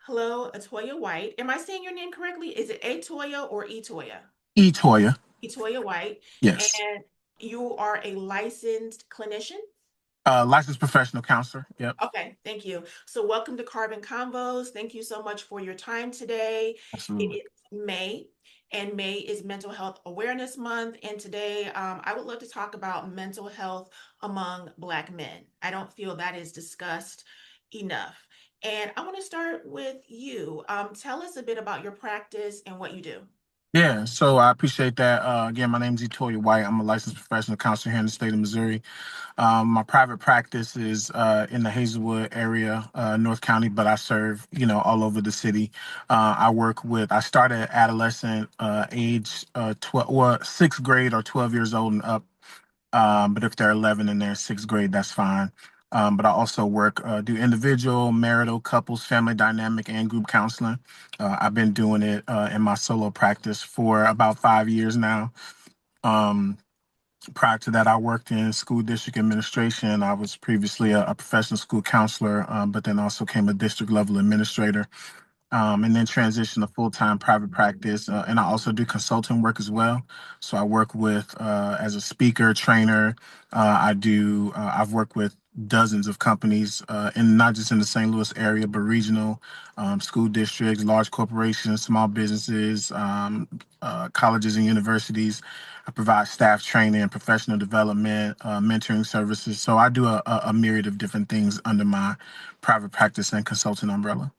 Hello, Etoya White. Am I saying your name correctly? Is it Atoya or Etoya? Etoya. Etoya White. Yes. And you are a licensed clinician? Licensed professional counselor. Yep. Okay, thank you. So, welcome to Carbon Convos. Thank you so much for your time today. It Absolutely. is May, and May is Mental Health Awareness Month. And today, I would love to talk about mental health among Black men. I don't feel that is discussed enough. And I want to start with you. Tell us a bit about your practice and what you do. Yeah, so I appreciate that. Again, my name is Etoya White. I'm a licensed professional counselor here in the state of Missouri. My private practice is in the Hazelwood area, North County, but I serve, all over the city. I started at adolescent age 12, well, sixth grade or 12 years old and up. But if they're 11 and they're sixth grade, that's fine. But I also do individual, marital, couples, family dynamic, and group counseling. I've been doing it in my solo practice for about 5 years now. Um, Prior to that, I worked in school district administration. I was previously a professional school counselor, but then also came a district level administrator, and then transition to full-time private practice. And I also do consulting work as well. So I work with as a speaker, trainer. I've worked with dozens of companies, and not just in the St. Louis area, but regional school districts, large corporations, small businesses, colleges and universities. I provide staff training, professional development, mentoring services. So I do a myriad of different things under my private practice and consulting umbrella.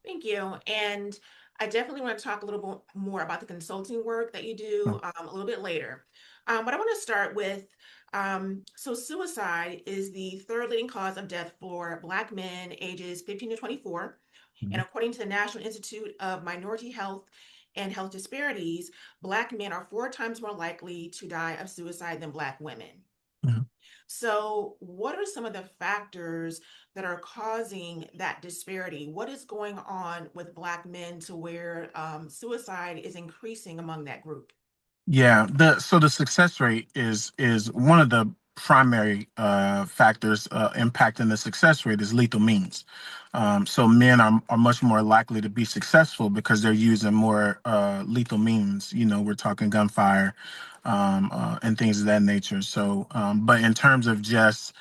Thank you. And I definitely want to talk a little bit more about the consulting work that you do a little bit later. But I want to start with so suicide is the third leading cause of death for Black men ages 15 to 24. And Mhm. according to the National Institute of Minority Health and Health Disparities, Black men are four times more likely to die of suicide than Black women. Mhm. So, what are some of the factors that are causing that disparity? What is going on with Black men to where suicide is increasing among that group? Yeah, the success rate is one of the primary factors impacting the success rate is lethal means. So men are much more likely to be successful because they're using more lethal means. We're talking gunfire and things of that nature. So, but in terms of just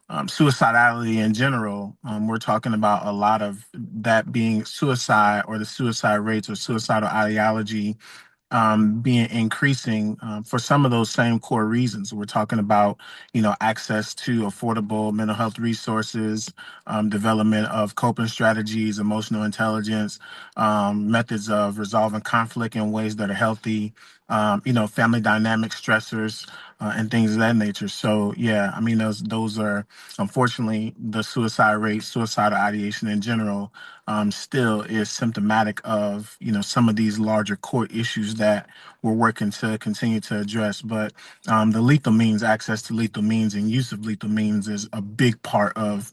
suicidality in general, we're talking about a lot of that being suicide or the suicide rates or suicidal ideology being increasing for some of those same core reasons. We're talking about, access to affordable mental health resources, development of coping strategies, emotional intelligence, methods of resolving conflict in ways that are healthy, family dynamic stressors, and things of that nature. So, yeah, I mean, those are unfortunately the suicide rate, suicidal ideation in general still is symptomatic of some of these larger core issues that we're working to continue to address. But the lethal means, access to lethal means, and use of lethal means is a big part of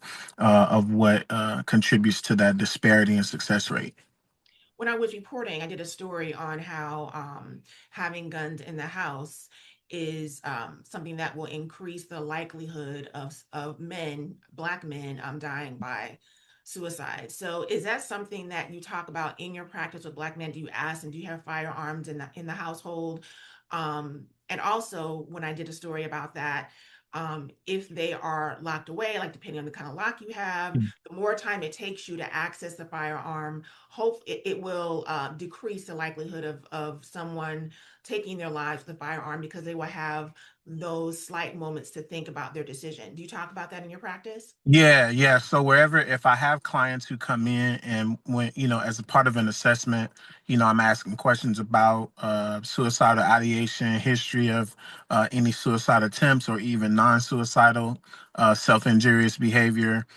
what contributes to that disparity in success rate. When I was reporting, I did a story on how having guns in the house is something that will increase the likelihood of men, Black men, dying by suicide. So, is that something that you talk about in your practice with Black men? Do you ask them, do you have firearms in the household? And also, when I did a story about that, if they are locked away, like depending on the kind of lock you have, the more time it takes you to access the firearm, hope it will decrease the likelihood of someone taking their lives with a firearm because they will have those slight moments to think about their decision. Do you talk about that in your practice? Yeah, yeah. So if I have clients who come in and when, as a part of an assessment, I'm asking questions about suicidal ideation, history of any suicide attempts or even non-suicidal self-injurious behavior,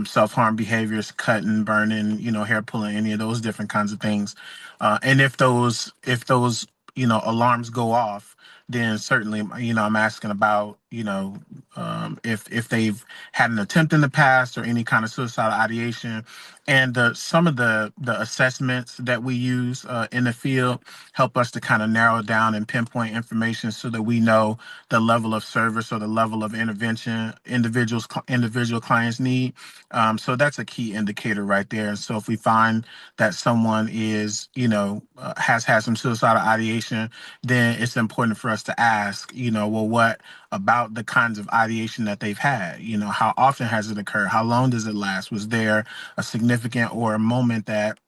self-harm behaviors, cutting, burning, hair pulling, any of those different kinds of things. And if those alarms go off, then certainly, I'm asking about, if they've had an attempt in the past or any kind of suicidal ideation. And some of the assessments that we use in the field help us to kind of narrow down and pinpoint information so that we know the level of service or the level of intervention individual clients need. So that's a key indicator right there. And so if we find that someone is, has had some suicidal ideation, then it's important for us to ask, well, what about the kinds of ideation that they've had? How often has it occurred? How long does it last? Was there a significant or a moment that,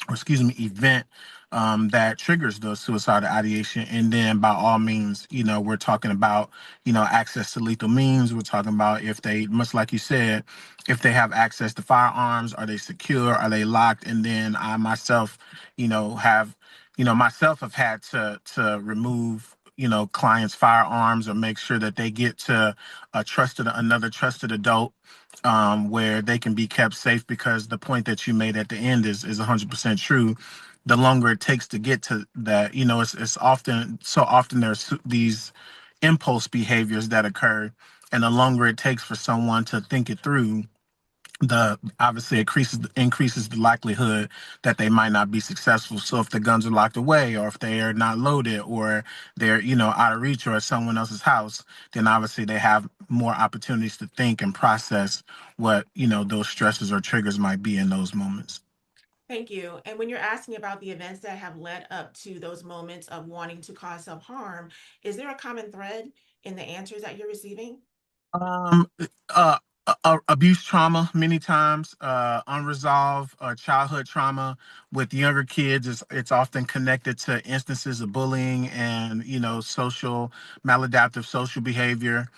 or excuse me, event that triggers the suicidal ideation? And then by all means, we're talking about, access to lethal means. We're talking about if they, much like you said, if they have access to firearms, are they secure? Are they locked? And then I myself, have, myself have had to remove, clients' firearms or make sure that they get to another trusted adult where they can be kept safe, because the point that you made at the end is 100% true. The longer it takes to get to that, it's often, so often there's these impulse behaviors that occur, and the longer it takes for someone to think it through, the obviously increases the likelihood that they might not be successful. So if the guns are locked away, or if they are not loaded, or they're out of reach or at someone else's house, then obviously they have more opportunities to think and process what those stresses or triggers might be in those moments. Thank you. And when you're asking about the events that have led up to those moments of wanting to cause self-harm, is there a common thread in the answers that you're receiving? Um, uh, Abuse trauma, many times, unresolved childhood trauma with younger kids. It's often connected to instances of bullying and social maladaptive social behavior.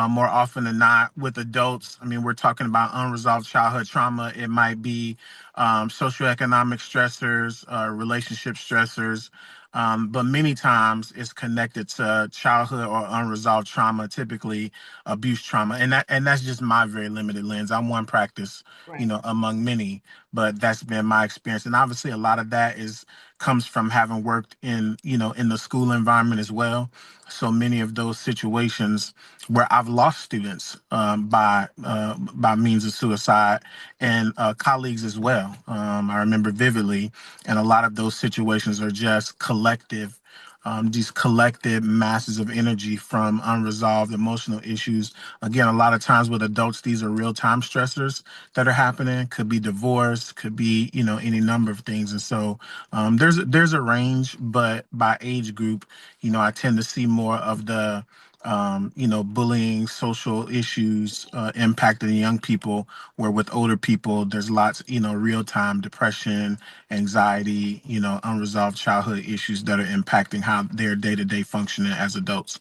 More often than not, with adults, I mean, we're talking about unresolved childhood trauma. It might be socioeconomic stressors, relationship stressors. But many times it's connected to childhood or unresolved trauma, typically abuse trauma, and that's just my very limited lens. I'm one practice, Right. among many, but that's been my experience. And obviously a lot of that is comes from having worked in the school environment as well. So many of those situations where I've lost students by means of suicide, and colleagues as well. I remember vividly, and a lot of those situations are just collective, these collected masses of energy from unresolved emotional issues. Again, a lot of times with adults, these are real time stressors that are happening. Could be divorce, could be any number of things. And so there's a range, but by age group, I tend to see more of the bullying, social issues impacting young people, where with older people, there's lots, real time depression, anxiety, unresolved childhood issues that are impacting how their day to day functioning as adults.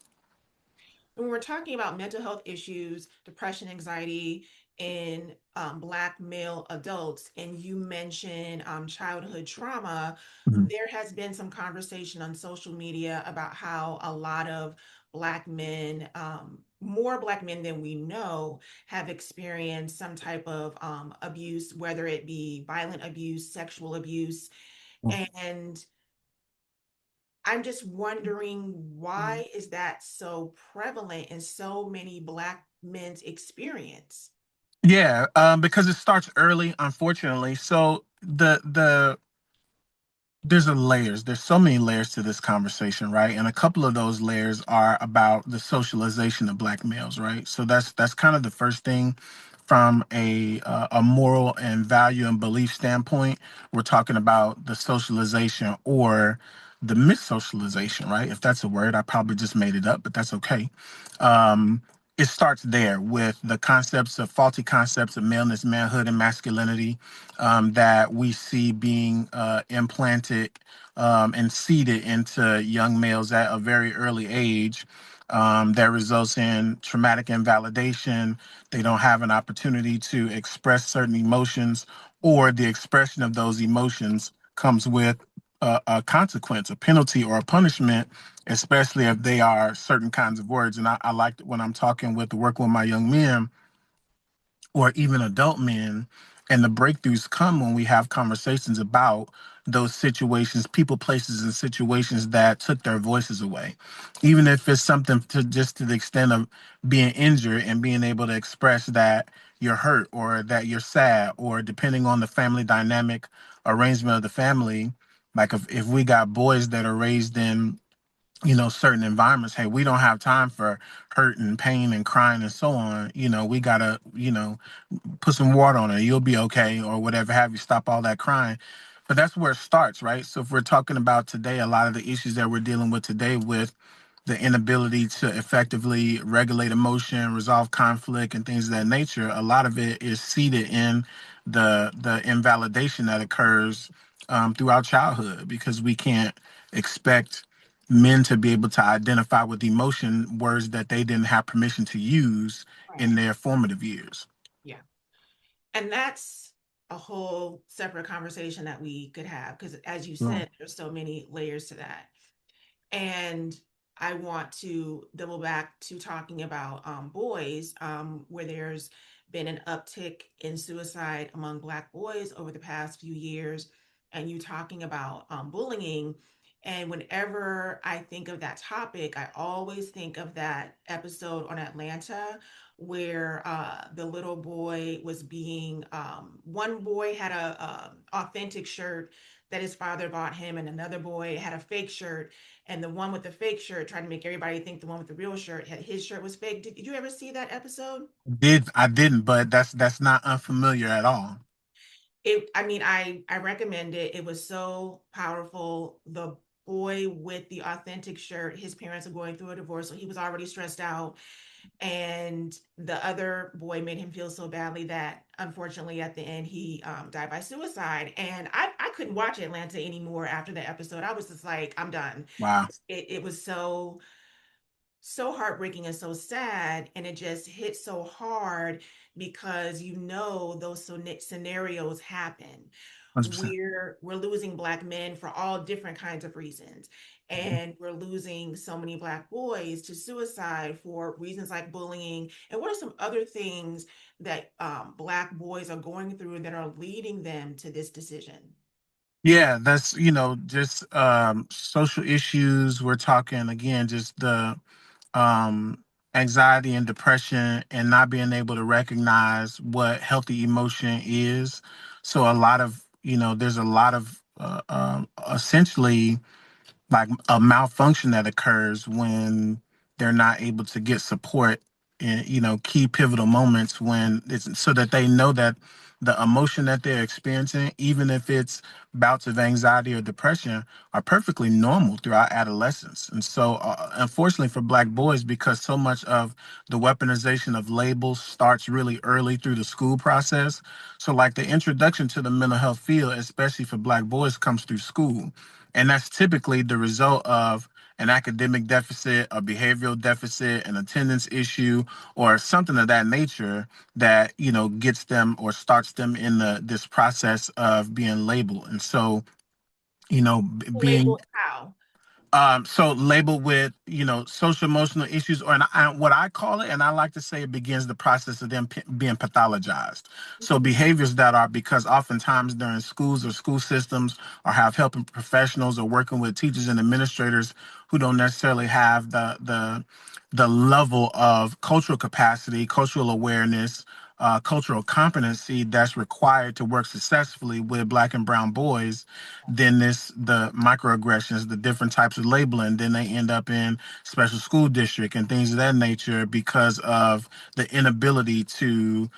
When we're talking about mental health issues, depression, anxiety in Black male adults, and you mentioned childhood trauma, Mhm. there has been some conversation on social media about how a lot of Black men, more Black men than we know, have experienced some type of abuse, whether it be violent abuse, sexual abuse. And I'm just wondering, why is that so prevalent in so many Black men's experience? Yeah, because it starts early, unfortunately. So there's layers. There's so many layers to this conversation, right? And a couple of those layers are about the socialization of Black males, right? So that's kind of the first thing from a moral and value and belief standpoint. We're talking about the socialization or the missocialization, right? If that's a word, I probably just made it up, but that's okay. Um, it starts there with the concepts of faulty concepts of maleness, manhood, and masculinity that we see being implanted and seeded into young males at a very early age. That results in traumatic invalidation. They don't have an opportunity to express certain emotions, or the expression of those emotions comes with a consequence, a penalty, or a punishment, especially if they are certain kinds of words. And I like when I'm talking with my young men or even adult men, And the breakthroughs come when we have conversations about those situations, people, places, and situations that took their voices away. Even if it's something to just to the extent of being injured and being able to express that you're hurt or that you're sad, or depending on the family dynamic arrangement of the family. Like if we got boys that are raised in, certain environments, hey, we don't have time for hurt and pain and crying and so on. We gotta, put some water on it, you'll be okay, or whatever have you, stop all that crying. But that's where it starts, right? So if we're talking about today, a lot of the issues that we're dealing with today with the inability to effectively regulate emotion, resolve conflict, and things of that nature, a lot of it is seated in the invalidation that occurs throughout childhood, because we can't expect men to be able to identify with emotion words that they didn't have permission to use Right. in their formative years. Yeah. And that's a whole separate conversation that we could have because, as you Mm. said, there's so many layers to that. And I want to double back to talking about boys, where there's been an uptick in suicide among Black boys over the past few years, and you talking about bullying. And whenever I think of that topic, I always think of that episode on Atlanta where the little boy was being, one boy had a authentic shirt that his father bought him, and another boy had a fake shirt, and the one with the fake shirt tried to make everybody think the one with the real shirt had his shirt was fake. Did you ever see that episode? I didn't, but that's not unfamiliar at all. I mean, I recommend it. It was so powerful. The boy with the authentic shirt, his parents are going through a divorce, so he was already stressed out. And the other boy made him feel so badly that unfortunately at the end he died by suicide. And I couldn't watch Atlanta anymore after the episode. I was just like, I'm done. Wow. It was so heartbreaking and so sad, and it just hit so hard because those scenarios happen. 100%. We're losing Black men for all different kinds of reasons, and we're losing so many Black boys to suicide for reasons like bullying. And what are some other things that Black boys are going through that are leading them to this decision? Yeah, that's, just social issues. We're talking again, just the um, anxiety and depression, and not being able to recognize what healthy emotion is. So a lot of, there's a lot of essentially like a malfunction that occurs when they're not able to get support in, key pivotal moments, when it's so that they know that the emotion that they're experiencing, even if it's bouts of anxiety or depression, are perfectly normal throughout adolescence. And so unfortunately for Black boys, because so much of the weaponization of labels starts really early through the school process, so like the introduction to the mental health field, especially for Black boys, comes through school. And that's typically the result of an academic deficit, a behavioral deficit, an attendance issue, or something of that nature that, gets them or starts them in this process of being labeled. And so, being Labeled how? so labeled with, social emotional issues, or what I call it, and I like to say it begins the process of them being pathologized. So behaviors that are, because oftentimes during schools or school systems, or have helping professionals or working with teachers and administrators who don't necessarily have the level of cultural capacity, cultural awareness, cultural competency that's required to work successfully with Black and brown boys, then the microaggressions, the different types of labeling, then they end up in special school district and things of that nature, because of the inability to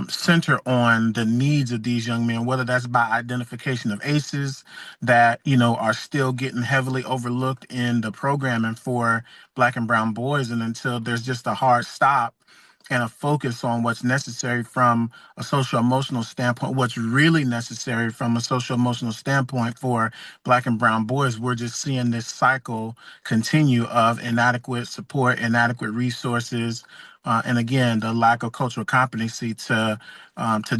center on the needs of these young men, whether that's by identification of ACEs that, are still getting heavily overlooked in the programming for Black and brown boys. And until there's just a hard stop and a focus on what's necessary from a social emotional standpoint, what's really necessary from a social emotional standpoint for Black and brown boys, we're just seeing this cycle continue of inadequate support, inadequate resources, and again, the lack of cultural competency to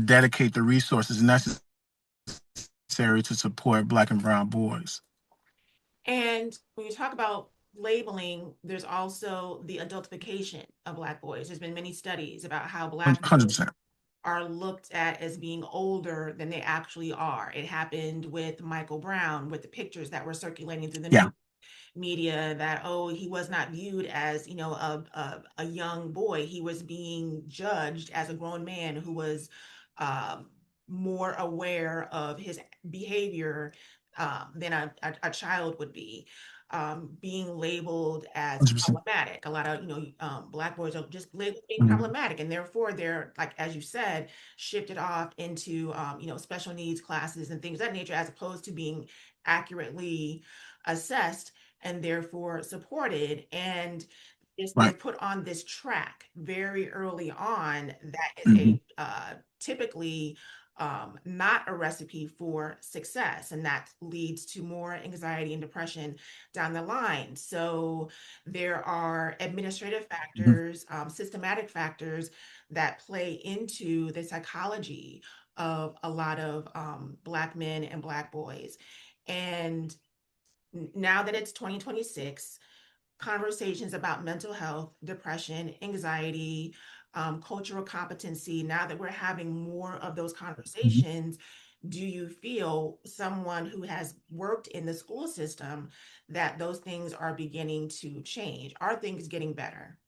dedicate the resources necessary to support Black and brown boys. And when you talk about labeling, there's also the adultification of Black boys. There's been many studies about how Black boys 100%. are looked at as being older than they actually are. It happened with Michael Brown, with the pictures that were circulating through the Yeah. news media, that, oh, he was not viewed as, a young boy. He was being judged as a grown man who was um, more aware of his behavior than a child would be. Being labeled as 100%. problematic. A lot of, Black boys are just labeled being Mhm. problematic, and therefore they're, like, as you said, shifted off into, special needs classes and things of that nature, as opposed to being accurately assessed and therefore supported. And they're Right. put on this track very early on that is Hmm. a typically not a recipe for success, and that leads to more anxiety and depression down the line. So there are administrative Hmm. factors, systematic factors that play into the psychology of a lot of Black men and Black boys. And now that it's 2026, conversations about mental health, depression, anxiety, cultural competency, now that we're having more of those conversations, do you feel, someone who has worked in the school system, that those things are beginning to change? Are things getting better?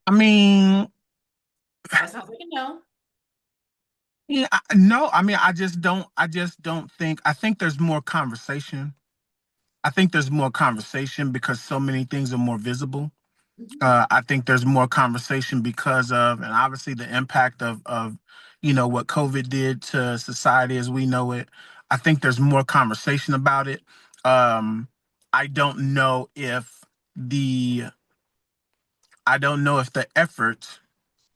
I mean, That sounds like a no. yeah, no, I mean, I just don't think, I think there's more conversation. I think there's more conversation because so many things are more visible. Mhm. I think there's more conversation because of, and obviously the impact of, what COVID did to society as we know it. I think there's more conversation about it. Um, I don't know if the, I don't know if the effort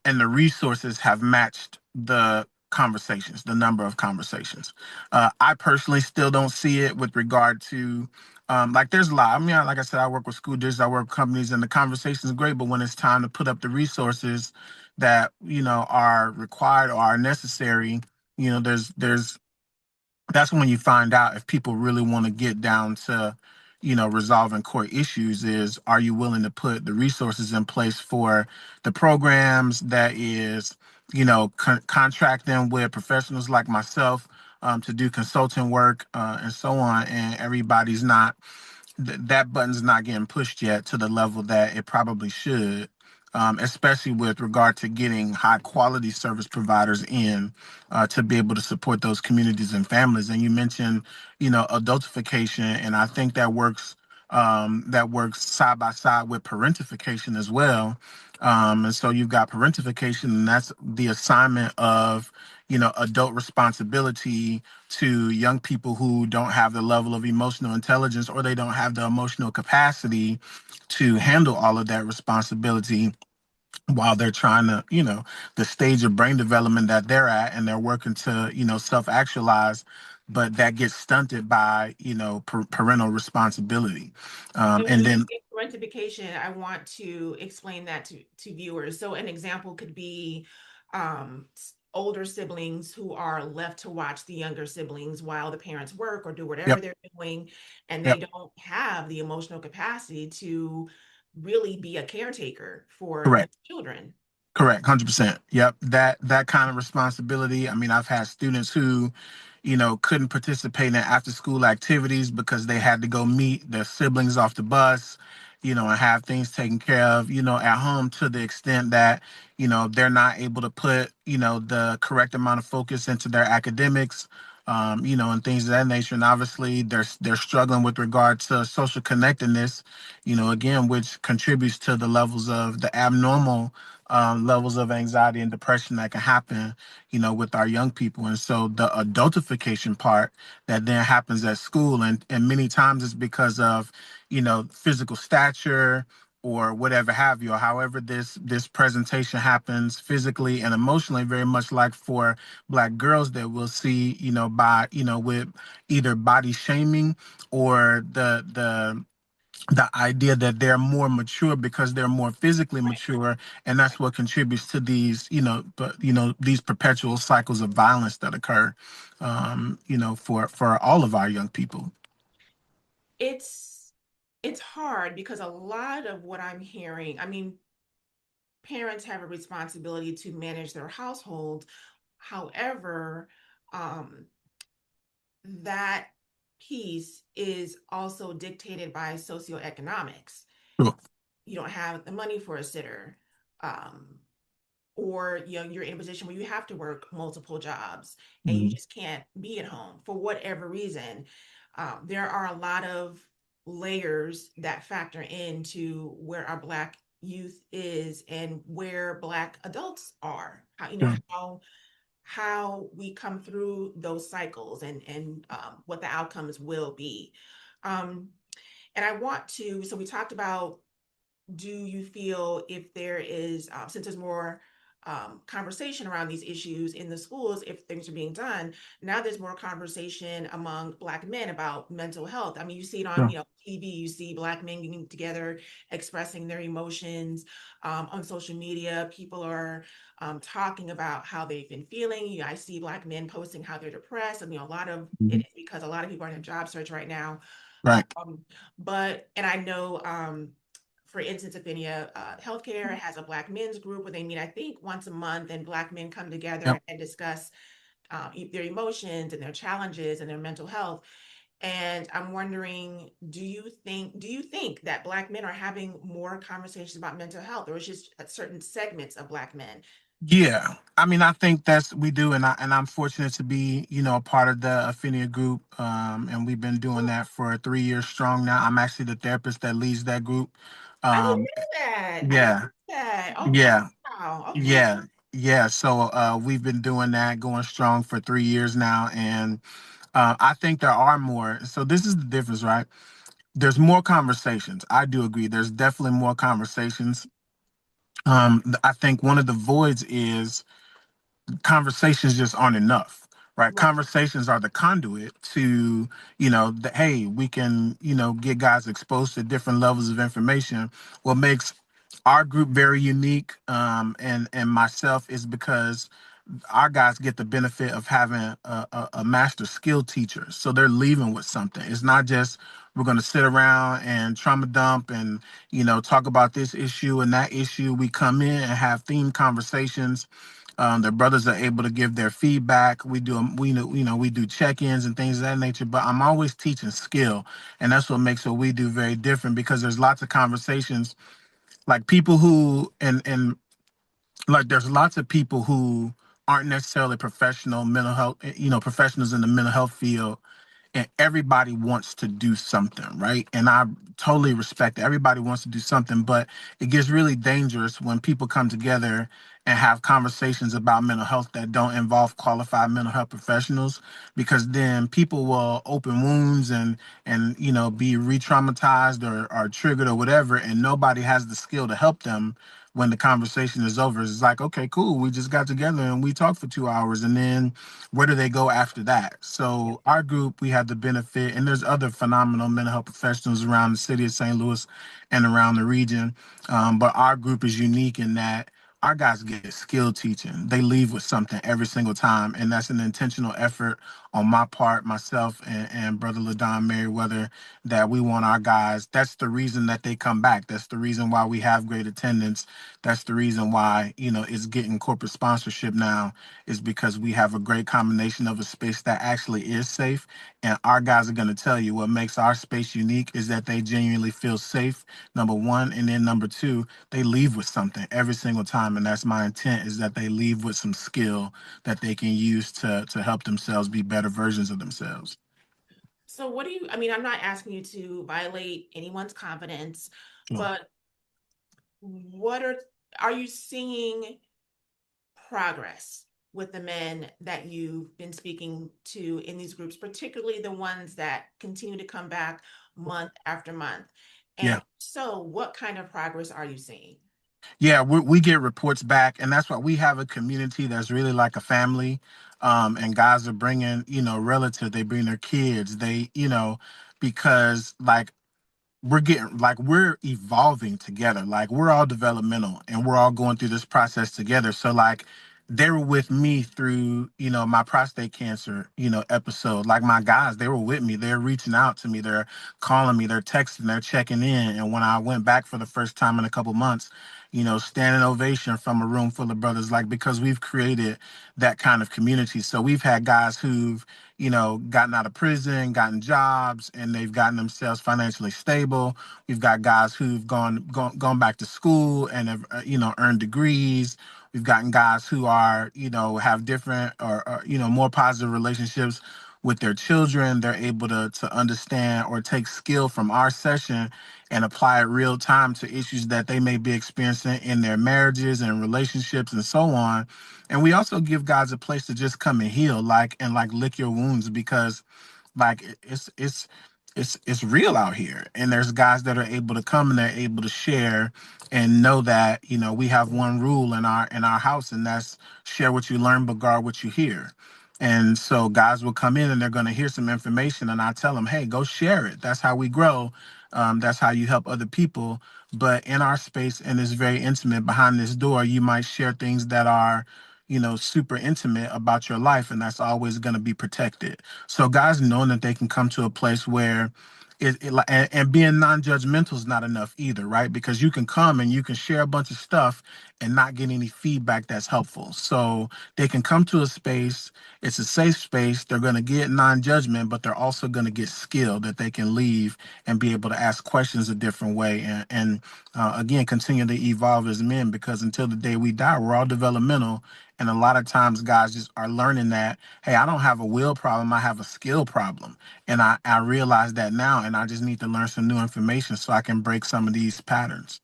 and the resources have matched the conversations, the number of conversations. I personally still don't see it with regard to, like, there's a lot. I mean, like I said, I work with school districts, I work with companies, and the conversation is great. But when it's time to put up the resources that are required or are necessary, there's that's when you find out if people really want to get down to resolving core issues. Is, are you willing to put the resources in place for the programs, that is, contract them with professionals like myself, to do consulting work, and so on, and everybody's not, that button's not getting pushed yet to the level that it probably should, especially with regard to getting high quality service providers in, to be able to support those communities and families. And you mentioned, adultification, and I think that works side by side with parentification as well. And so you've got parentification, and that's the assignment of, adult responsibility to young people who don't have the level of emotional intelligence, or they don't have the emotional capacity to handle all of that responsibility, while they're trying to, the stage of brain development that they're at, and they're working to, self actualize. But that gets stunted by, parental responsibility. And when And you then, say parentification, I want to explain that to viewers. So an example could be older siblings who are left to watch the younger siblings while the parents work or do whatever yep, they're doing, and they yep, don't have the emotional capacity to really be a caretaker for the correct. children. Correct, 100%. Yep, that kind of responsibility. I mean, I've had students who, couldn't participate in after school activities because they had to go meet their siblings off the bus, and have things taken care of, at home, to the extent that, they're not able to put, the correct amount of focus into their academics, and things of that nature. And obviously, they're struggling with regard to social connectedness, again, which contributes to the levels of the abnormal, levels of anxiety and depression that can happen, with our young people. And so the adultification part that then happens at school, and many times it's because of, physical stature or whatever have you, or however this presentation happens physically and emotionally, very much like for Black girls that we'll see, by, with either body shaming, or the idea that they're more mature because they're more physically mature, and that's what contributes to these, these perpetual cycles of violence that occur, for all of our young people. It's it's hard because a lot of what I'm hearing, I mean, parents have a responsibility to manage their household. However, um, that piece is also dictated by socioeconomics. Sure. You don't have the money for a sitter, um, or you're in a position where you have to work multiple jobs and you Mhm. just can't be at home for whatever reason. There are a lot of layers that factor into where our Black youth is and where Black adults are. How Sure. how we come through those cycles and what the outcomes will be. Um, and I want to, so we talked about, do you feel if there is, since there's more conversation around these issues in the schools, if things are being done, now there's more conversation among Black men about mental health. I mean, you see it on, Sure. TV, you see Black men getting together, expressing their emotions on social media. People are talking about how they've been feeling. I see Black men posting how they're depressed. I mean, a lot of it Mhm. is because a lot of people are in a job search right now. Right. And I know, for instance, if any healthcare has a Black men's group where they meet, I think once a month, and Black men come together Yep. and discuss their emotions and their challenges and their mental health. And I'm wondering, do you think that Black men are having more conversations about mental health, or it's just certain segments of Black men? Yeah, I mean, I think that's we do, and I'm fortunate to be, a part of the Affinia group, and we've been doing Oh, that for 3 years strong now. I'm actually the therapist that leads that group. I didn't Um, know that. I didn't yeah, know that. Oh, yeah, wow. Okay. yeah, yeah. So we've been doing that, going strong for 3 years now, and I think there are more. So this is the difference, right? There's more conversations. I do agree. There's definitely more conversations. I think one of the voids is conversations just aren't enough, right? Right. Conversations are the conduit to, hey, we can, get guys exposed to different levels of information. What makes our group very unique, and myself, is because our guys get the benefit of having a master skill teacher. So they're leaving with something. It's not just we're going to sit around and trauma dump and, talk about this issue and that issue. We come in and have themed conversations. Their brothers are able to give their feedback. We do check-ins and things of that nature. But I'm always teaching skill, and that's what makes what we do very different, because there's lots of conversations, like people who and like there's lots of people who aren't necessarily professional mental health, professionals in the mental health field, and everybody wants to do something, right? And I totally respect it. Everybody wants to do something, but it gets really dangerous when people come together and have conversations about mental health that don't involve qualified mental health professionals, because then people will open wounds and be re-traumatized or triggered or whatever, and nobody has the skill to help them when the conversation is over. It's like, okay, cool, we just got together and we talked for 2 hours, and then where do they go after that? So our group, we have the benefit, and there's other phenomenal mental health professionals around the city of St. Louis and around the region. But our group is unique in that our guys get skill teaching. They leave with something every single time, and that's an intentional effort on my part, myself, and Brother LaDon Merriweather, that we want our guys. That's the reason that they come back. That's the reason why we have great attendance. That's the reason why it's getting corporate sponsorship now, is because we have a great combination of a space that actually is safe. And our guys are going to tell you what makes our space unique is that they genuinely feel safe, number one. And then number two, they leave with something every single time. And that's my intent, is that they leave with some skill that they can use to help themselves be better versions of themselves. So what do you, I mean, I'm not asking you to violate anyone's confidence, So, but what are you seeing progress with the men that you've been speaking to in these groups, particularly the ones that continue to come back month after month? And yeah. so what kind of progress are you seeing? Yeah, we get reports back, and that's why we have a community that's really like a family. And guys are bringing, relatives, they bring their kids, because like we're evolving together. Like we're all developmental and we're all going through this process together. So like they were with me through, my prostate cancer, episode. Like my guys, they were with me. They're reaching out to me. They're calling me. They're texting. They're checking in. And when I went back for the first time in a couple months, standing ovation from a room full of brothers, like because we've created that kind of community. So we've had guys who've, gotten out of prison, gotten jobs, and they've gotten themselves financially stable. We've got guys who've gone back to school and have, earned degrees. We've gotten guys who are, have different or more positive relationships with their children. They're able to understand or take skill from our session and apply it real time to issues that they may be experiencing in their marriages and relationships and so on. And we also give guys a place to just come and heal, like lick your wounds, because like it's real out here, and there's guys that are able to come and they're able to share and know that we have one rule in our house, and that's share what you learn but guard what you hear. And so guys will come in and they're going to hear some information, and I tell them, hey, go share it. That's how we grow. That's how you help other people. But in our space, and it's very intimate behind this door, you might share things that are super intimate about your life, and that's always going to be protected. So guys knowing that they can come to a place where and being non-judgmental is not enough either, right? Because you can come and you can share a bunch of stuff and not get any feedback that's helpful. So they can come to a space, it's a safe space, they're going to get non-judgment, but they're also going to get skill that they can leave and be able to ask questions a different way, and again, continue to evolve as men, because until the day we die, we're all developmental. And a lot of times guys just are learning that, hey, I don't have a will problem, I have a skill problem. And I realize that now, and I just need to learn some new information so I can break some of these patterns.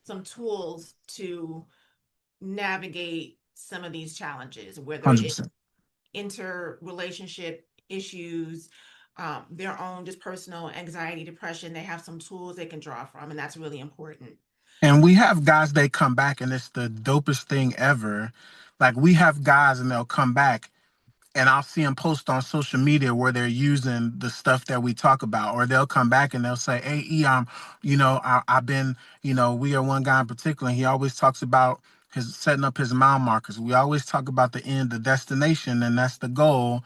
Some tools to navigate some of these challenges, whether it's 100%. interrelationship issues, their own just personal anxiety, depression. They have some tools they can draw from, and that's really important. And we have guys, they come back, and it's the dopest thing ever. Like, we have guys, and they'll come back, and I'll see them post on social media where they're using the stuff that we talk about, or they'll come back and they'll say, "Hey, I've been, we are one guy in particular. And he always talks about his setting up his mile markers. We always talk about the end, the destination, and that's the goal,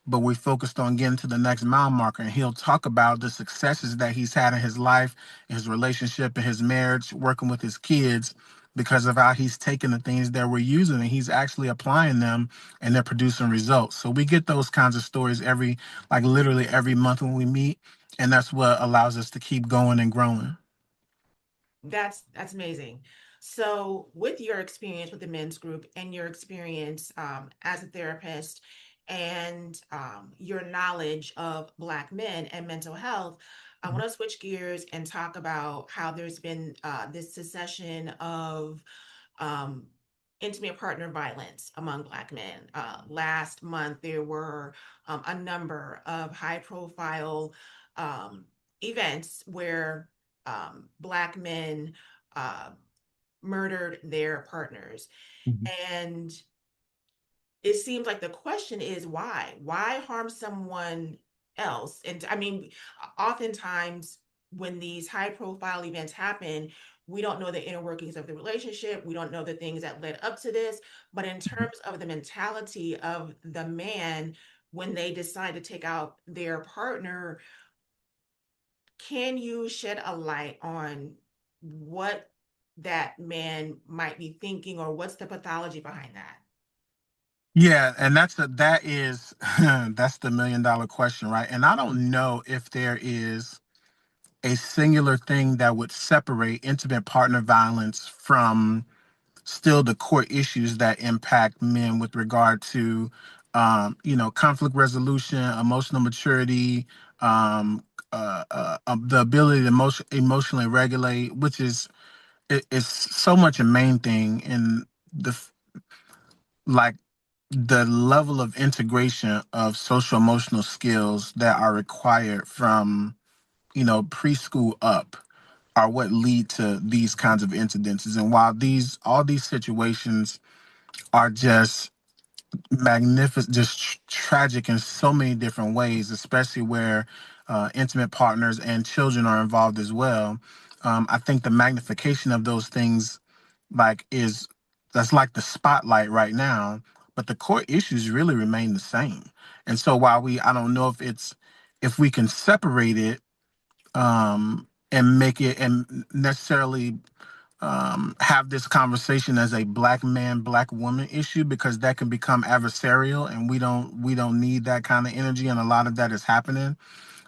but we focused on getting to the next mile marker." And he'll talk about the successes that he's had in his life, his relationship, and his marriage, working with his kids, because of how he's taking the things that we're using and he's actually applying them, and they're producing results. So we get those kinds of stories like literally every month when we meet. And that's what allows us to keep going and growing. That's amazing. So, with your experience with the men's group and your experience as a therapist and your knowledge of Black men and mental health, I want to switch gears and talk about how there's been this succession of um, intimate partner violence among Black men. Last month, there were a number of high profile um, events where Black men uh, murdered their partners. Mhm. And it seems like the question is why? Why harm someone else? And I mean, oftentimes when these high profile events happen, we don't know the inner workings of the relationship. We don't know the things that led up to this. But in terms of the mentality of the man, when they decide to take out their partner, can you shed a light on what that man might be thinking, or what's the pathology behind that? Yeah, and that is that's the $1 million question, right? And I don't know if there is a singular thing that would separate intimate partner violence from still the core issues that impact men with regard to conflict resolution, emotional maturity, the ability to emotionally regulate, which is so much a main thing in the like the level of integration of social emotional skills that are required from preschool up are what lead to these kinds of incidences. And while these all these situations are just magnificent, just tragic in so many different ways, especially where intimate partners and children are involved as well. I think the magnification of those things, like, is that's like the spotlight right now, but the core issues really remain the same. And so while I don't know if we can separate it and make it and necessarily have this conversation as a black man, black woman issue, because that can become adversarial, and we don't need that kind of energy, and a lot of that is happening.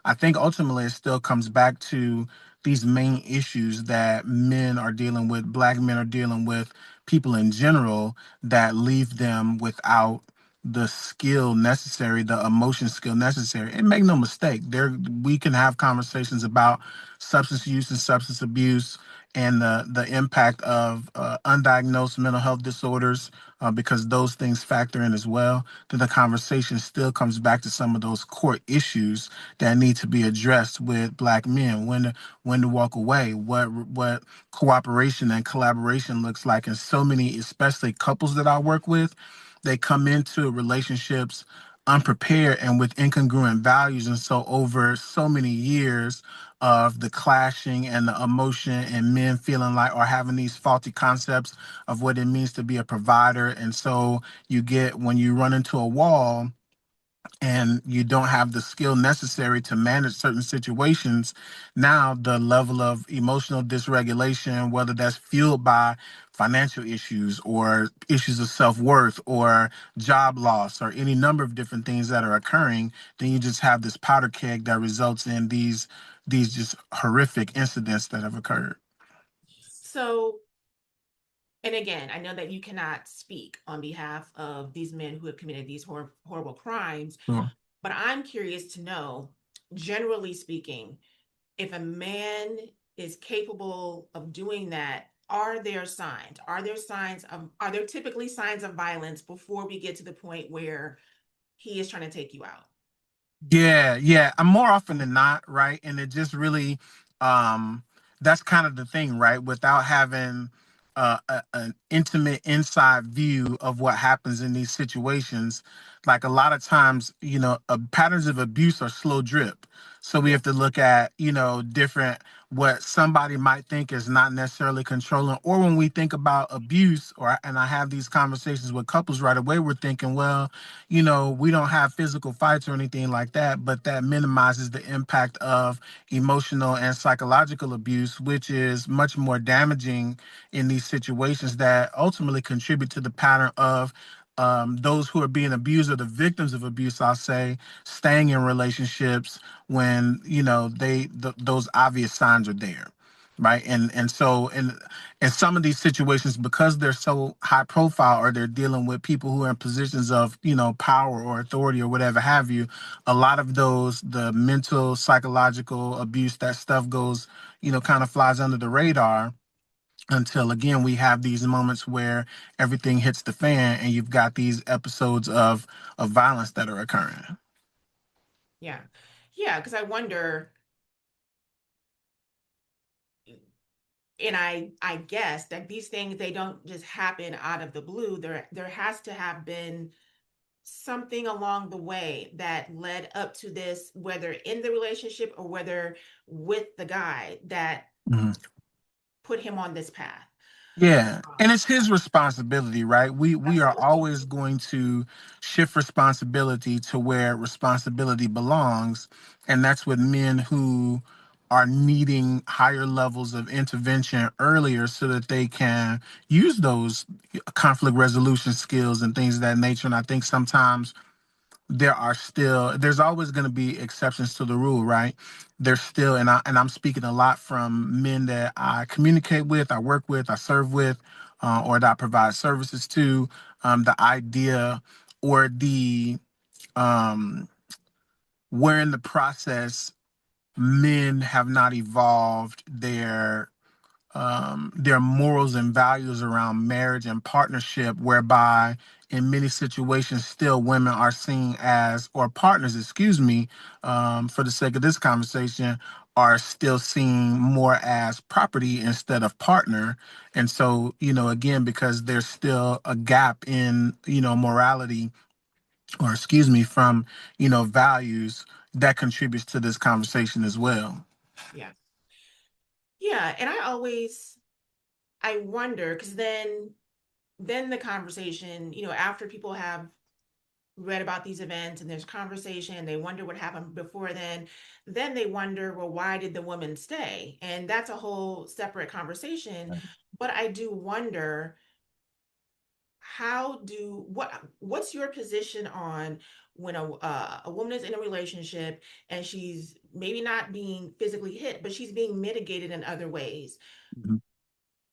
I think ultimately it still comes back to these main issues that men are dealing with, black men are dealing with, people in general, that leave them without the skill necessary, the emotion skill necessary. And make no mistake, there we can have conversations about substance use and substance abuse and the impact of undiagnosed mental health disorders, because those things factor in as well. Then the conversation still comes back to some of those core issues that need to be addressed with black men. When to walk away, what cooperation and collaboration looks like. And so many, especially couples that I work with, they come into relationships unprepared and with incongruent values. And so over so many years of the clashing and the emotion and men feeling like, or having these faulty concepts of what it means to be a provider. And so you get, when you run into a wall and you don't have the skill necessary to manage certain situations, now the level of emotional dysregulation, whether that's fueled by financial issues or issues of self-worth or job loss or any number of different things that are occurring, then you just have this powder keg that results in these just horrific incidents that have occurred. So, and again, I know that you cannot speak on behalf of these men who have committed these horrible crimes, So, but I'm curious to know, generally speaking, if a man is capable of doing that, are there signs? Are there typically signs of violence before we get to the point where he is trying to take you out? yeah, yeah. I'm more often than not, right? And it just really, um, that's kind of the thing, right? Without having an intimate inside view of what happens in these situations, like a lot of times, patterns of abuse are slow drip. So we Yeah. have to look at, different, what somebody might think is not necessarily controlling. Or when we think about abuse, and I have these conversations with couples right away, we're thinking, well, we don't have physical fights or anything like that, but that minimizes the impact of emotional and psychological abuse, which is much more damaging in these situations that ultimately contribute to the pattern of those who are being abused, or the victims of abuse, I'll say, staying in relationships when those obvious signs are there, right? And so in some of these situations, because they're so high profile, or they're dealing with people who are in positions of power or authority or whatever have you, a lot of those, the mental, psychological abuse, that stuff goes, kind of flies under the radar, until again we have these moments where everything hits the fan and you've got these episodes of violence that are occurring. Yeah. Yeah, because I wonder, and I guess that these things, they don't just happen out of the blue. There has to have been something along the way that led up to this, whether in the relationship or whether with the guy, that Mhm. put him on this path. Yeah, and Um, it's his responsibility, right? We are Absolutely. always going to shift responsibility to where responsibility belongs, and that's with men who are needing higher levels of intervention earlier, so that they can use those conflict resolution skills and things of that nature. And I think sometimes there's always going to be exceptions to the rule, right? There's still, and I'm speaking a lot from men that I communicate with, I work with, I serve with, or that I provide services to. The idea, or the um where in the process men have not evolved their morals and values around marriage and partnership, whereby in many situations still women are seen as, or partners, excuse me, for the sake of this conversation, are still seen more as property instead of partner. And so, again, because there's still a gap in, morality, or excuse me, from, values, that contributes to this conversation as well. Yeah. Yeah. And I wonder, because then the conversation, after people have read about these events and there's conversation, they wonder what happened before then they wonder, well, why did the woman stay? And that's a whole separate conversation. but I do wonder what's your position on when a woman is in a relationship and she's maybe not being physically hit, but she's being mitigated in other ways. Mhm.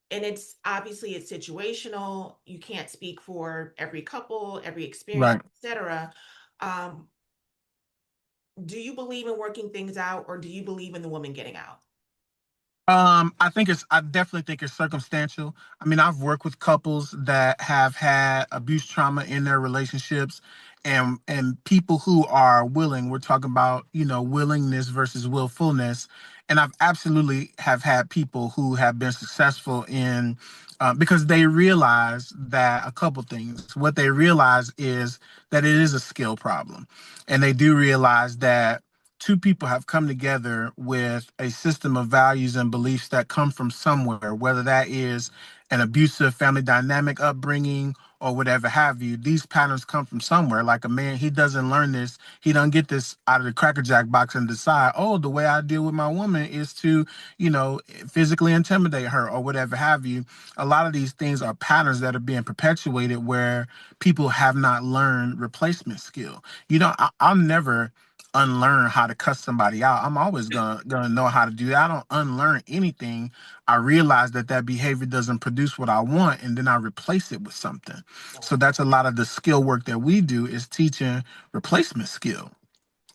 And it's obviously it's situational. You can't speak for every couple, every experience, Right. etc. Um, do you believe in working things out, or do you believe in the woman getting out? I definitely think it's circumstantial. I mean, I've worked with couples that have had abuse trauma in their relationships, and people who are willing. We're talking about, willingness versus willfulness. And I've absolutely have had people who have been successful in, because they realize that a couple things. What they realize is that it is a skill problem, and they do realize that two people have come together with a system of values and beliefs that come from somewhere, whether that is an abusive family dynamic upbringing or whatever have you. These patterns come from somewhere. Like a man, he doesn't learn this. He doesn't get this out of the Cracker Jack box and decide, oh, the way I deal with my woman is to, physically intimidate her or whatever have you. A lot of these things are patterns that are being perpetuated where people have not learned replacement skill. I'll never unlearn how to cuss somebody out. I'm always gonna know how to do that. I don't unlearn anything. I realize that that behavior doesn't produce what I want, and then I replace it with something. So Right. that's a lot of the skill work that we do is teaching replacement skill,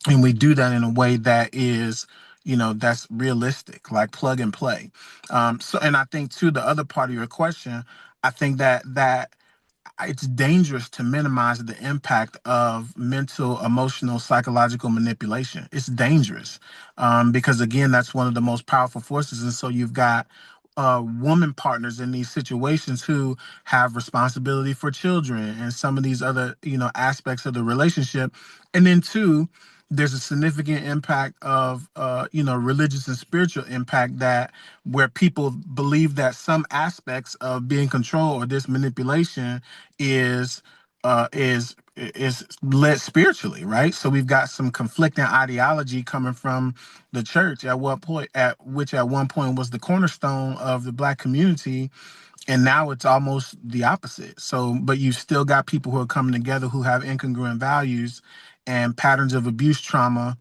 and we do that in a way that is, that's realistic, like plug and play. And I think too, the other part of your question, I think that it's dangerous to minimize the impact of mental, emotional, psychological manipulation. It's dangerous, because, again, that's one of the most powerful forces. And so you've got woman partners in these situations who have responsibility for children and some of these other, aspects of the relationship. And then, two, there's a significant impact of, religious and spiritual impact, that where people believe that some aspects of being controlled or this manipulation is is led spiritually, right? So we've got some conflicting ideology coming from the church, at one point was the cornerstone of the Black community, and now it's almost the opposite. So, but you've still got people who are coming together who have incongruent values and patterns of abuse trauma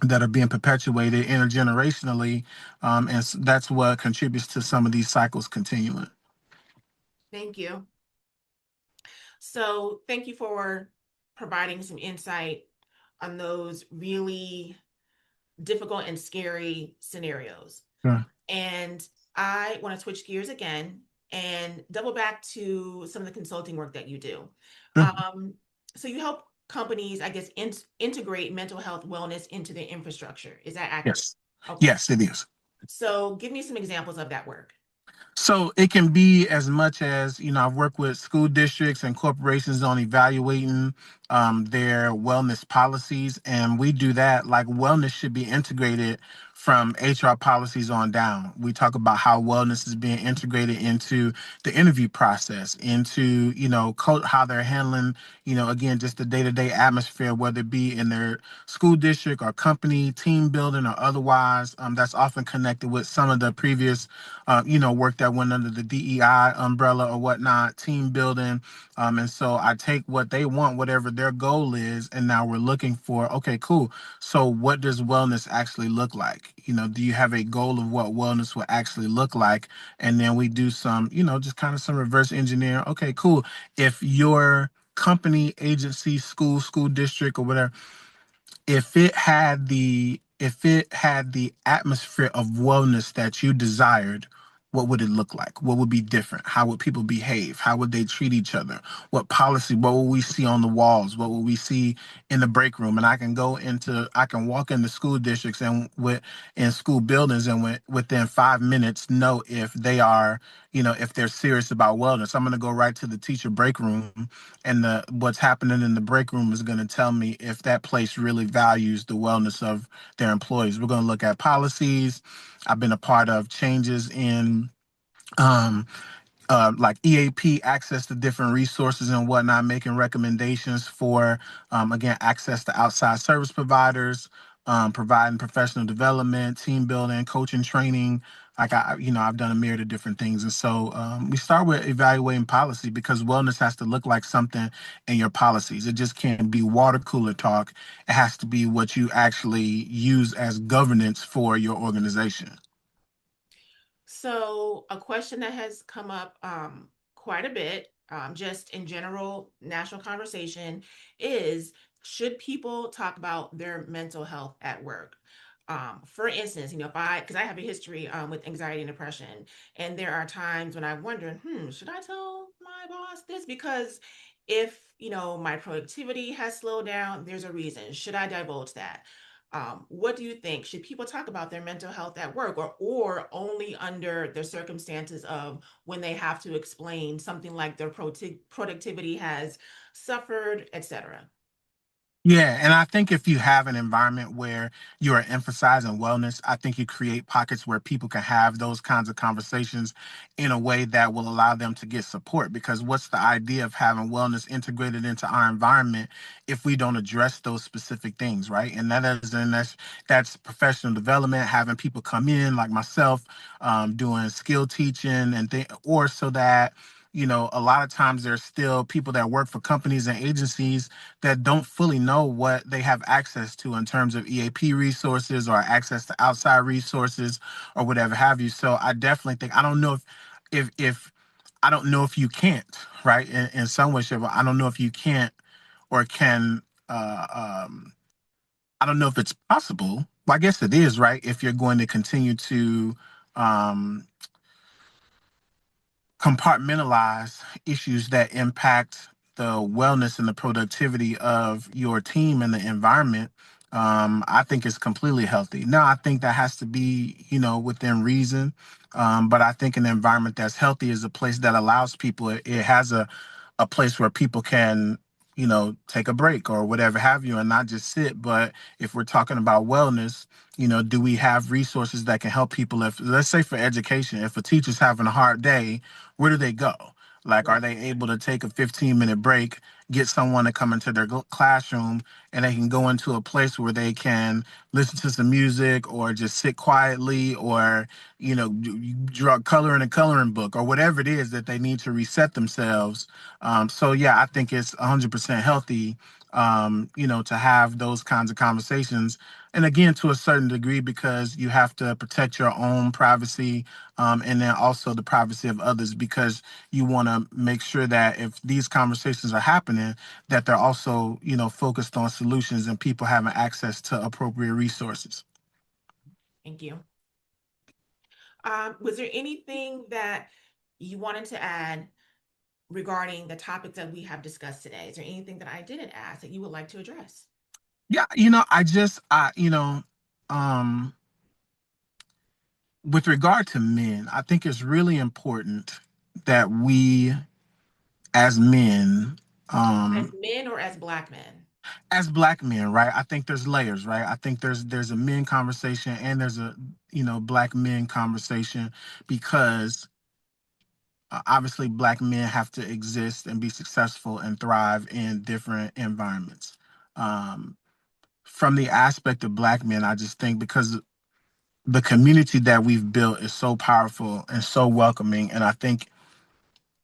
that are being perpetuated intergenerationally, that's what contributes to some of these cycles continuing. Thank you. So, thank you for providing some insight on those really difficult and scary scenarios. Sure. And I want to switch gears again and double back to some of the consulting work that you do. Sure. Um, so you help companies, I guess, integrate mental health wellness into their infrastructure. Is that accurate? Yes. Okay. Yes, it is. So give me some examples of that work. So it can be as much as, I've worked with school districts and corporations on evaluating their wellness policies. And we do that, like wellness should be integrated from HR policies on down. We talk about how wellness is being integrated into the interview process, into, how they're handling, again, just the day-to-day atmosphere, whether it be in their school district or company, team building or otherwise. That's often connected with some of the previous work that went under the DEI umbrella or whatnot, team building. And so I take what they want, whatever their goal is, and now we're looking for, okay, cool. So what does wellness actually look like? Do you have a goal of what wellness will actually look like? And then we do some, just kind of some reverse engineering. Okay, cool. If your company, agency, school district, or whatever, if it had the atmosphere of wellness that you desired, what would it look like? What would be different? How would people behave? How would they treat each other? What would we see on the walls? What would we see in the break room? And I can walk into school districts and in school buildings, and within 5 minutes know if they are, if they're serious about wellness. I'm going to go right to the teacher break room, and what's happening in the break room is going to tell me if that place really values the wellness of their employees. We're going to look at policies. I've been a part of changes in um, like EAP, access to different resources and whatnot, making recommendations for, again, access to outside service providers, providing professional development, team building, coaching, training, Like I've done a myriad of different things, and so we start with evaluating policy because wellness has to look like something in your policies. It just can't be water cooler talk. It has to be what you actually use as governance for your organization. So, a question that has come up quite a bit, just in general national conversation, is should people talk about their mental health at work? For instance, if because I have a history with anxiety and depression, and there are times when I wonder, should I tell my boss this? Because if, my productivity has slowed down, there's a reason. Should I divulge that? What do you think? Should people talk about their mental health at work, or only under the circumstances of when they have to explain something like their productivity has suffered, etc.? Yeah, and I think if you have an environment where you are emphasizing wellness, I think you create pockets where people can have those kinds of conversations in a way that will allow them to get support. Because what's the idea of having wellness integrated into our environment if we don't address those specific things, right? And that's professional development, having people come in like myself, doing skill teaching or so that a lot of times there's still people that work for companies and agencies that don't fully know what they have access to in terms of EAP resources or access to outside resources or whatever have you. So I definitely think I don't know if I don't know if you can't, right? In some way, shape, I don't know if you can't or can I don't know if it's possible. Well, I guess it is, right? If you're going to continue to um compartmentalize issues that impact the wellness and the productivity of your team and the environment, I think it's completely healthy. Now, I think that has to be, within reason. But I think an environment that's healthy is a place that allows people, it has a place where people can, take a break or whatever have you and not just sit. But if we're talking about wellness, do we have resources that can help people? If, let's say, for education, if a teacher's having a hard day, where do they go? Like, are Right. they able to take a 15-minute break, get someone to come into their classroom, and they can go into a place where they can listen to some music or just sit quietly or, draw color in a coloring book or whatever it is that they need to reset themselves. So, yeah, I think it's 100% healthy, to have those kinds of conversations. And again, to a certain degree, because you have to protect your own privacy, and then also the privacy of others, because you want to make sure that if these conversations are happening, that they're also, focused on solutions and people having access to appropriate resources. Thank you. Was there anything that you wanted to add regarding the topics that we have discussed today? Is there anything that I didn't ask that you would like to address? Yeah, um, with regard to men, I think it's really important that we, as men, As um, men or as Black men? as black men, right? I think there's layers, right? I think there's a men conversation and there's a black men conversation because obviously black men have to exist and be successful and thrive in different environments. Um, from the aspect of black men, I just think because the community that we've built is so powerful and so welcoming, and I think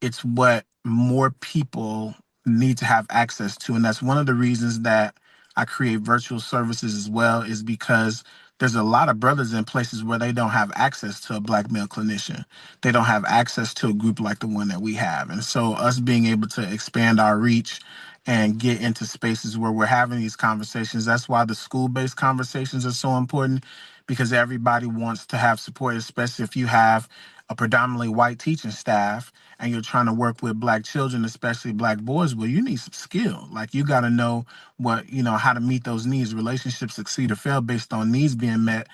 it's what more people need to have access to. And that's one of the reasons that I create virtual services as well, is because there's a lot of brothers in places where they don't have access to a black male clinician. They don't have access to a group like the one that we have. And so us being able to expand our reach and get into spaces where we're having these conversations, that's why the school-based conversations are so important, because everybody wants to have support, especially if you have a predominantly white teaching staff and you're trying to work with black children, especially black boys. Well, you need some skill. Like, you got to know how to meet those needs. Relationships succeed or fail based on needs being met.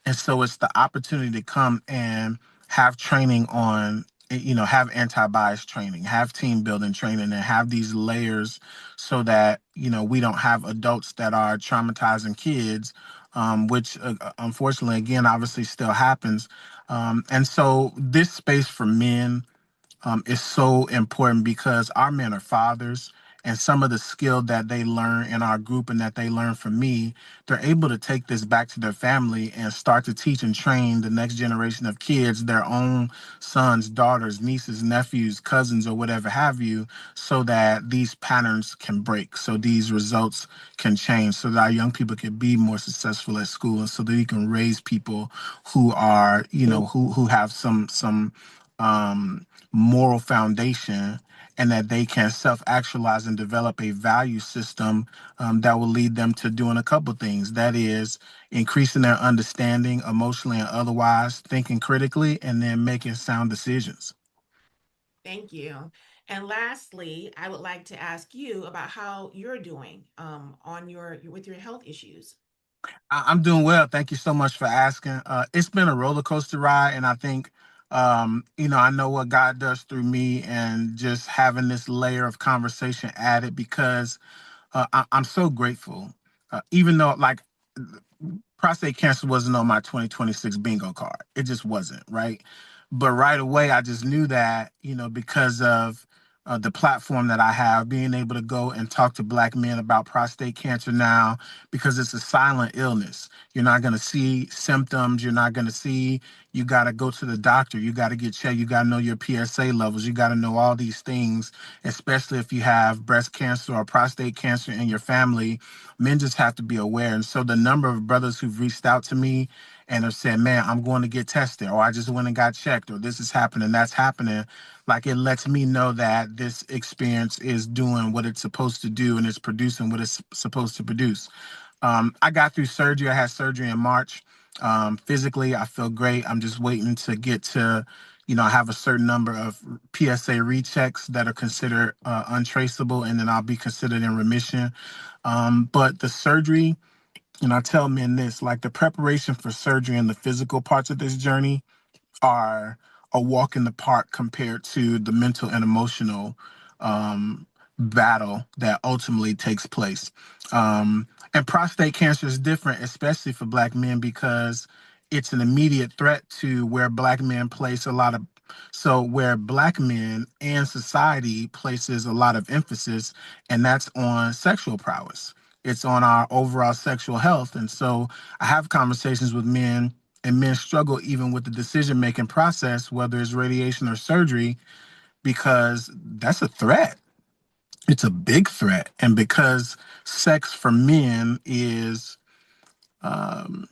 And so it's the opportunity to come and have training on, have anti-bias training, have team building training, and have these layers so that, we don't have adults that are traumatizing kids, which unfortunately, again, obviously still happens. And so this space for men is so important because our men are fathers and some of the skill that they learn in our group and that they learn from me, they're able to take this back to their family and start to teach and train the next generation of kids, their own sons, daughters, nieces, nephews, cousins, or whatever have you, so that these patterns can break, so these results can change, so that our young people can be more successful at school, and so that we can raise people who are, who have some moral foundation, and that they can self-actualize and develop a value system that will lead them to doing a couple things. That is, increasing their understanding emotionally and otherwise, thinking critically, and then making sound decisions. Thank you. And lastly, I would like to ask you about how you're doing on your with your health issues. I'm doing well. Thank you so much for asking. It's been a roller coaster ride, and I think, I know what God does through me, and just having this layer of conversation added, because I'm so grateful. Even though, like, prostate cancer wasn't on my 2026 bingo card. It just wasn't, right? But right away, I just knew that, because of the platform that I have, being able to go and talk to Black men about prostate cancer now, because it's a silent illness. You're not going to see symptoms. You're not going to see, you got to go to the doctor. You got to get checked. You got to know your PSA levels. You got to know all these things, especially if you have breast cancer or prostate cancer in your family. Men just have to be aware. And so the number of brothers who've reached out to me and have said, man, I'm going to get tested, or I just went and got checked, or this is happening, that's happening, like, it lets me know that this experience is doing what it's supposed to do, and it's producing what it's supposed to produce. I got through surgery. I had surgery in March. Physically, I feel great. I'm just waiting to get to, I have a certain number of PSA rechecks that are considered untraceable, and then I'll be considered in remission. But the surgery, and I tell men this, like, the preparation for surgery and the physical parts of this journey are a walk in the park compared to the mental and emotional um, battle that ultimately takes place. And prostate cancer is different, especially for Black men, because it's an immediate threat to where Black men place a lot of, so where Black men and society places a lot of emphasis, and that's on sexual prowess. It's on our overall sexual health. And so I have conversations with men, and men struggle even with the decision making process, whether it's radiation or surgery, because that's a threat. It's a big threat. And because sex for men is um,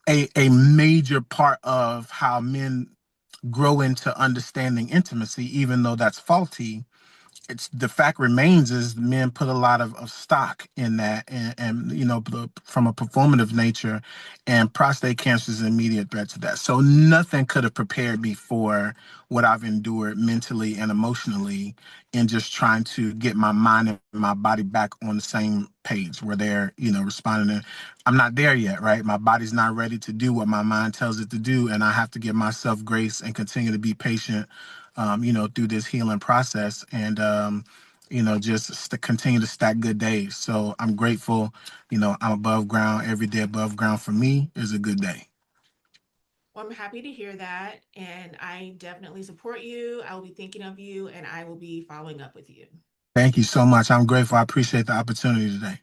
a major part of how men grow into understanding intimacy, even though that's faulty, it's the fact remains is men put a lot of stock in that, and from a performative nature, and prostate cancer is an immediate threat to that. So nothing could have prepared me for what I've endured mentally and emotionally, in just trying to get my mind and my body back on the same page where they're, responding to. I'm not there yet, right? My body's not ready to do what my mind tells it to do, and I have to give myself grace and continue to be patient, through this healing process, and just to continue to stack good days. So I'm grateful. I'm above ground. Every day above ground for me is a good day. Well, I'm happy to hear that, and I definitely support you. I will be thinking of you, and I will be following up with you. Thank you so much. I'm grateful. I appreciate the opportunity today.